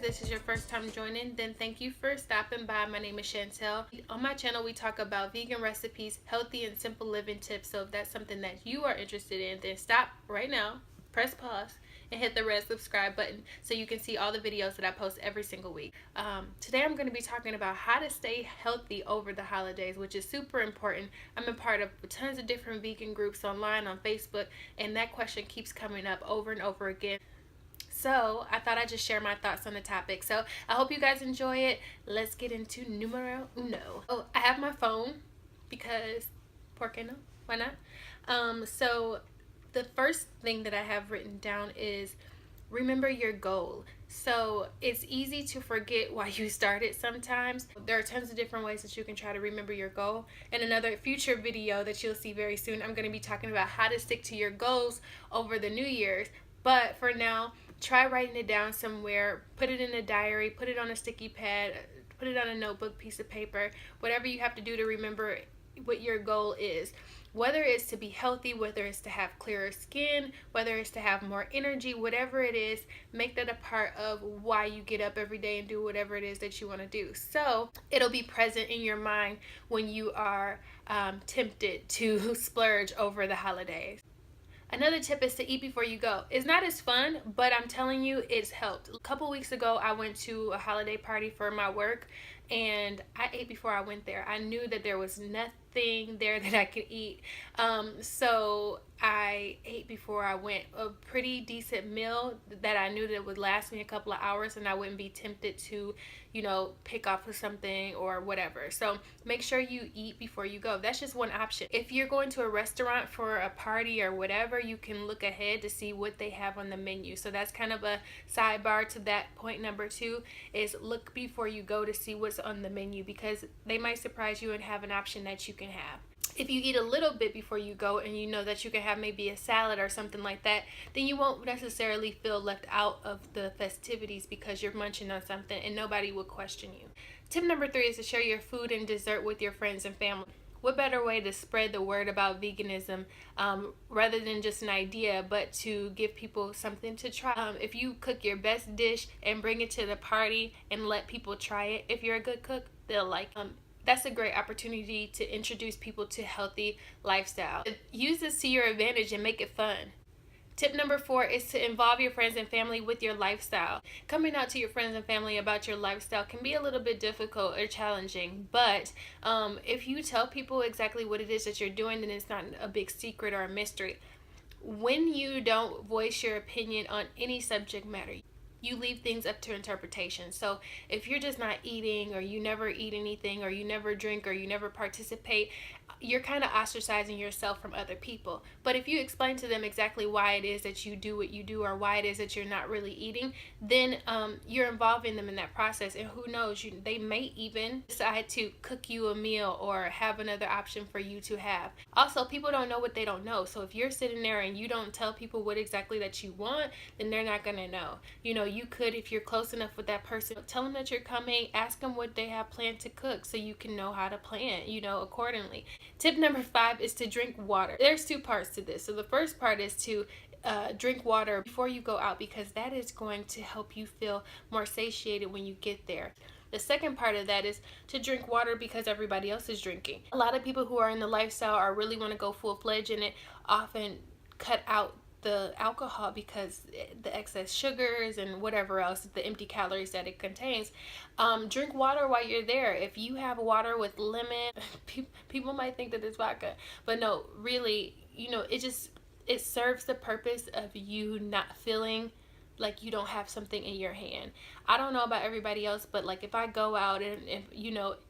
If this is your first time joining, then thank you for stopping by. My name is Chantel. On my channel, we talk about vegan recipes, healthy and simple living tips. So if that's something that you are interested in, then stop right now, press pause, and hit the red subscribe button so you can see all the videos that I post every single week. Today I'm going to be talking about how to stay healthy over the holidays, which is super important. I'm a part of tons of different vegan groups online on Facebook, and that question keeps coming up over and over again. So I thought I'd just share my thoughts on the topic. So I hope you guys enjoy it. Let's get into numero uno. Oh, I have my phone because, por qué no? Why not? So the first thing that I have written down is remember your goal. So it's easy to forget why you started sometimes. There are tons of different ways that you can try to remember your goal. In another future video that you'll see very soon, I'm going to be talking about how to stick to your goals over the New Year's. But for now, try writing it down somewhere, put it in a diary, put it on a sticky pad, put it on a notebook, piece of paper, whatever you have to do to remember what your goal is. Whether it's to be healthy, whether it's to have clearer skin, whether it's to have more energy, whatever it is, make that a part of why you get up every day and do whatever it is that you want to do. So it'll be present in your mind when you are tempted to splurge over the holidays. Another tip is to eat before you go. It's not as fun, but I'm telling you, it's helped. A couple weeks ago, I went to a holiday party for my work, and I ate before I went there. I knew that there was nothing there that I could eat. So I ate before I went. A pretty decent meal that I knew that would last me a couple of hours and I wouldn't be tempted to, pick off of something or whatever. So make sure you eat before you go. That's just one option. If you're going to a restaurant for a party or whatever, you can look ahead to see what they have on the menu. So that's kind of a sidebar to that point. Number 2 is look before you go to see what's on the menu, because they might surprise you and have an option that you can have. If you eat a little bit before you go and you know that you can have maybe a salad or something like that, then you won't necessarily feel left out of the festivities because you're munching on something and nobody will question you. Tip number 3 is to share your food and dessert with your friends and family. What better way to spread the word about veganism rather than just an idea, but to give people something to try? If you cook your best dish and bring it to the party and let people try it, if you're a good cook, they'll like it. That's a great opportunity to introduce people to healthy lifestyle. Use this to your advantage and make it fun. Tip number 4 is to involve your friends and family with your lifestyle. Coming out to your friends and family about your lifestyle can be a little bit difficult or challenging, but if you tell people exactly what it is that you're doing, then it's not a big secret or a mystery. When you don't voice your opinion on any subject matter, you leave things up to interpretation. So if you're just not eating, or you never eat anything, or you never drink, or you never participate, you're kind of ostracizing yourself from other people. But if you explain to them exactly why it is that you do what you do, or why it is that you're not really eating, then you're involving them in that process. And who knows, they may even decide to cook you a meal or have another option for you to have. Also, people don't know what they don't know. So if you're sitting there and you don't tell people what exactly that you want, then they're not going to know. You could, if you're close enough with that person, tell them that you're coming, ask them what they have planned to cook so you can know how to plan, accordingly. Tip number 5 is to drink water. There's 2 parts to this. So the first part is to drink water before you go out, because that is going to help you feel more satiated when you get there. The second part of that is to drink water because everybody else is drinking. A lot of people who are in the lifestyle or really want to go full-fledged in it often cut out the alcohol because the excess sugars and whatever else, the empty calories that it contains. Drink water while you're there. If you have water with lemon, people might think that it's vodka, but no, really, it serves the purpose of you not feeling like you don't have something in your hand. I don't know about everybody else, but like if I go out and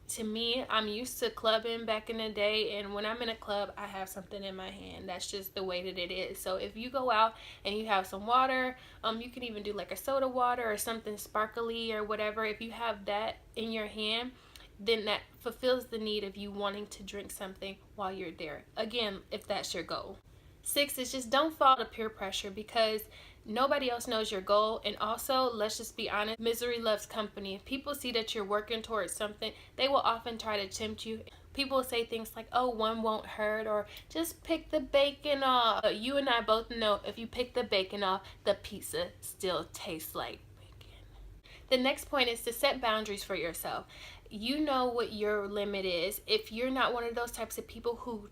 to me, I'm used to clubbing back in the day, and when I'm in a club, I have something in my hand. That's just the way that it is. So if you go out and you have some water, you can even do like a soda water or something sparkly or whatever. If you have that in your hand, then that fulfills the need of you wanting to drink something while you're there. Again, if that's your goal. 6 is just don't fall to peer pressure, because nobody else knows your goal. And also, let's just be honest, misery loves company. If people see that you're working towards something, they will often try to tempt you. People will say things like, oh, one won't hurt, or just pick the bacon off. You and I both know if you pick the bacon off, the pizza still tastes like bacon. The next point is to set boundaries for yourself. You know what your limit is. If you're not one of those types of people who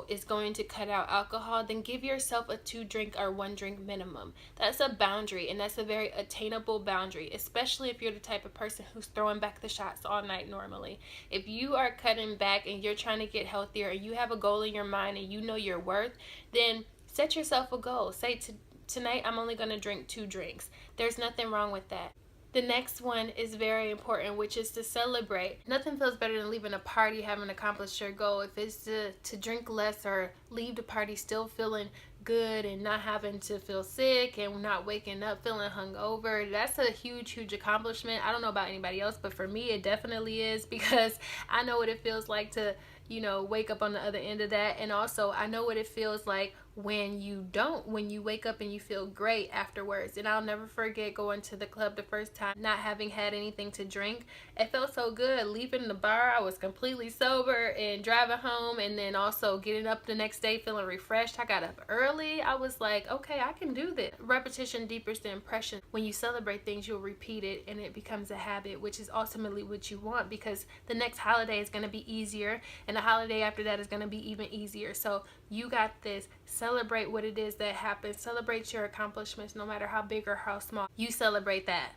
is going to cut out alcohol, then give yourself a 2-drink or 1-drink minimum. That's a boundary, and that's a very attainable boundary, especially if you're the type of person who's throwing back the shots all night normally. If you are cutting back and you're trying to get healthier and you have a goal in your mind and you know your worth, then set yourself a goal. Say, tonight I'm only going to drink 2 drinks. There's nothing wrong with that. The next one is very important, which is to celebrate. Nothing feels better than leaving a party having accomplished your goal. If it's to drink less or leave the party still feeling good and not having to feel sick and not waking up feeling hungover, that's a huge accomplishment. I don't know about anybody else, but for me it definitely is, because I know what it feels like to wake up on the other end of that. And also I know what it feels like when you wake up and you feel great afterwards. And I'll never forget going to the club the first time, not having had anything to drink. It felt so good leaving the bar. I was completely sober, and driving home, and then also getting up the next day feeling refreshed. I got up early. I was like, okay, I can do this. Repetition deepens the impression. When you celebrate things, you'll repeat it and it becomes a habit, which is ultimately what you want, because the next holiday is going to be easier, and the holiday after that is going to be even easier. So you got this. Celebrate what it is that happens. Celebrate your accomplishments, no matter how big or how small. You celebrate that.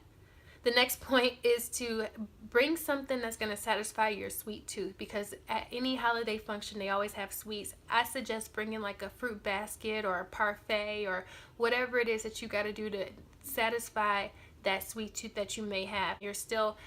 The next point is to bring something that's going to satisfy your sweet tooth, because at any holiday function they always have sweets. I suggest bringing like a fruit basket or a parfait or whatever it is that you got to do to satisfy that sweet tooth that you may have. You're still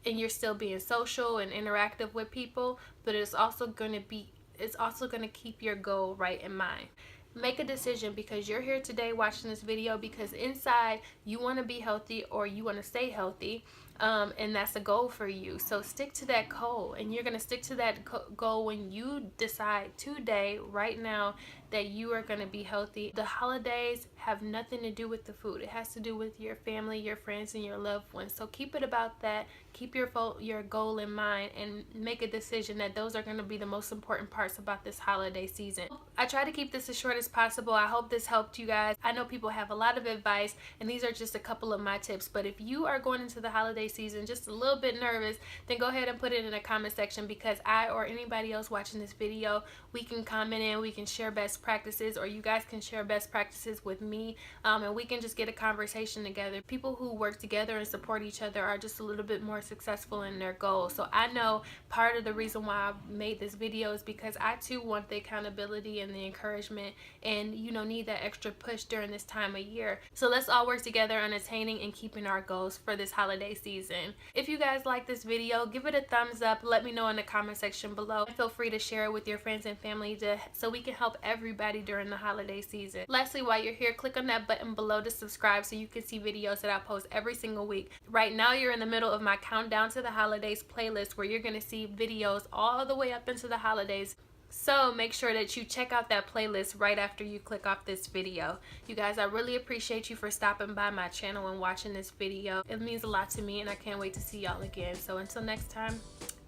being social and interactive with people, but it's also going to keep your goal right in mind. Make a decision, because you're here today watching this video because inside you want to be healthy or you want to stay healthy, and that's a goal for you. So stick to that goal, and you're going to stick to that goal when you decide today, right now, that you are going to be healthy. The holidays have nothing to do with the food. It has to do with your family, your friends, and your loved ones. So keep it about that. Keep your goal in mind, and make a decision that those are going to be the most important parts about this holiday season. I try to keep this as short as possible. I hope this helped you guys. I know people have a lot of advice, and these are just a couple of my tips. But if you are going into the holiday season just a little bit nervous, then go ahead and put it in the comment section, because I or anybody else watching this video, we can comment in, we can share best practices, or you guys can share best practices with me, and we can just get a conversation together. People who work together and support each other are just a little bit more successful in their goals. So I know part of the reason why I made this video is because I too want the accountability and the encouragement, and need that extra push during this time of year. So let's all work together on attaining and keeping our goals for this holiday season. If you guys like this video, give it a thumbs up. Let me know in the comment section below. Feel free to share it with your friends and family so we can help everybody during the holiday season. Lastly, while you're here, click on that button below to subscribe so you can see videos that I post every single week. Right now you're in the middle of my countdown to the holidays playlist, where you're going to see videos all the way up into the holidays. So make sure that you check out that playlist right after you click off this video. You guys, I really appreciate you for stopping by my channel and watching this video. It means a lot to me, and I can't wait to see y'all again. So until next time,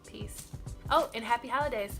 peace. Oh, and happy holidays.